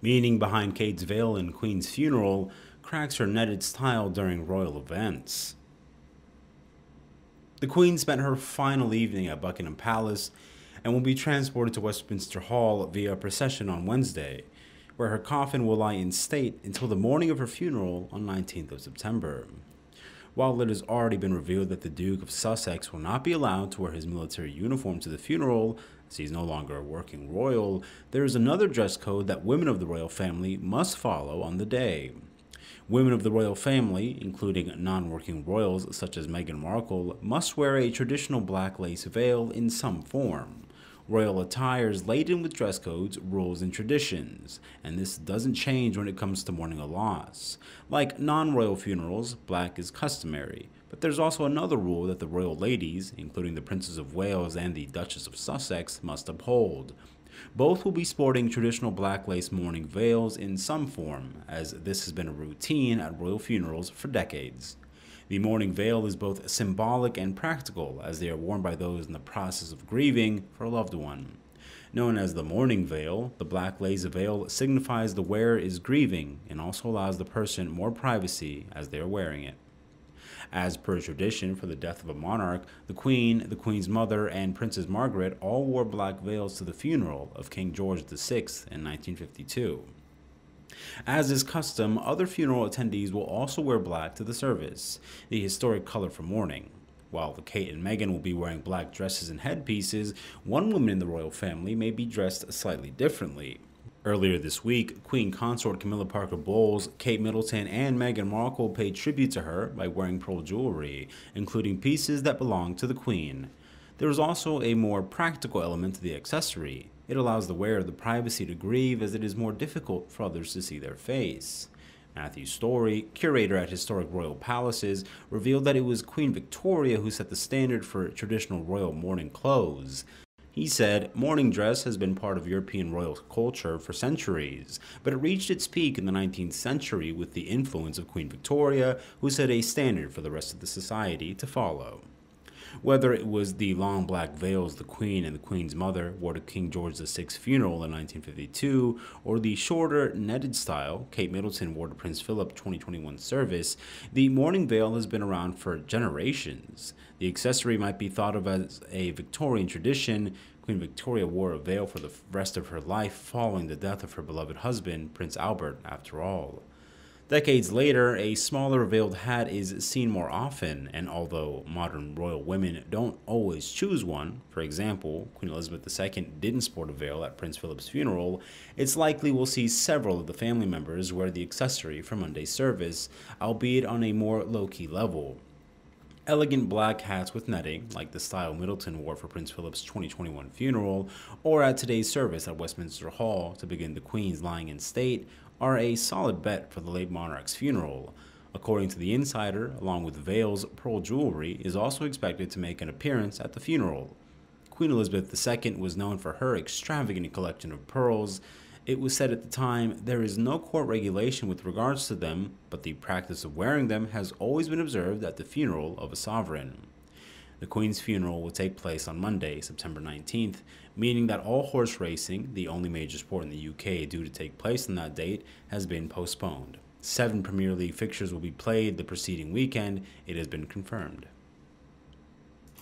meaning behind Kate's veil in Queen's funeral cracks her netted style during royal events. The Queen spent her final evening at Buckingham Palace and will be transported to Westminster Hall via procession on Wednesday, where her coffin will lie in state until the morning of her funeral on 19th of September. While it has already been revealed that the Duke of Sussex will not be allowed to wear his military uniform to the funeral, as he is no longer a working royal, there is another dress code that women of the royal family must follow on the day. Women of the royal family, including non-working royals such as Meghan Markle, must wear a traditional black lace veil in some form. Royal attire is laden with dress codes, rules, and traditions, and this doesn't change when it comes to mourning a loss. Like non-royal funerals, black is customary, but there's also another rule that the royal ladies, including the Princess of Wales and the Duchess of Sussex, must uphold. Both will be sporting traditional black lace mourning veils in some form, as this has been a routine at royal funerals for decades. The mourning veil is both symbolic and practical, as they are worn by those in the process of grieving for a loved one. Known as the mourning veil, the black lace veil signifies the wearer is grieving and also allows the person more privacy as they are wearing it. As per tradition for the death of a monarch, the Queen, the Queen's mother, and Princess Margaret all wore black veils to the funeral of King George VI in 1952. As is custom, other funeral attendees will also wear black to the service, the historic color for mourning. While Kate and Meghan will be wearing black dresses and headpieces, one woman in the royal family may be dressed slightly differently. Earlier this week, Queen Consort Camilla Parker Bowles, Kate Middleton, and Meghan Markle paid tribute to her by wearing pearl jewelry, including pieces that belong to the Queen. There is also a more practical element to the accessory. It allows the wearer the privacy to grieve, as it is more difficult for others to see their face. Matthew Story, curator at Historic Royal Palaces, revealed that it was Queen Victoria who set the standard for traditional royal mourning clothes. He said, "Mourning dress has been part of European royal culture for centuries, but it reached its peak in the 19th century with the influence of Queen Victoria, who set a standard for the rest of the society to follow." Whether it was the long black veils the Queen and the Queen's mother wore to King George VI's funeral in 1952, or the shorter, netted style Kate Middleton wore to Prince Philip's 2021 service, the mourning veil has been around for generations. The accessory might be thought of as a Victorian tradition. Queen Victoria wore a veil for the rest of her life following the death of her beloved husband, Prince Albert, after all. Decades later, a smaller veiled hat is seen more often, and although modern royal women don't always choose one, for example, Queen Elizabeth II didn't sport a veil at Prince Philip's funeral, it's likely we'll see several of the family members wear the accessory for Monday's service, albeit on a more low-key level. Elegant black hats with netting, like the style Middleton wore for Prince Philip's 2021 funeral, or at today's service at Westminster Hall to begin the Queen's lying in state, are a solid bet for the late monarch's funeral. According to The Insider, along with veils, pearl jewelry is also expected to make an appearance at the funeral. Queen Elizabeth II was known for her extravagant collection of pearls. It was said at the time, there is no court regulation with regards to them, but the practice of wearing them has always been observed at the funeral of a sovereign. The Queen's funeral will take place on Monday, September 19th, meaning that all horse racing, the only major sport in the UK due to take place on that date, has been postponed. 7 Premier League fixtures will be played the preceding weekend, it has been confirmed.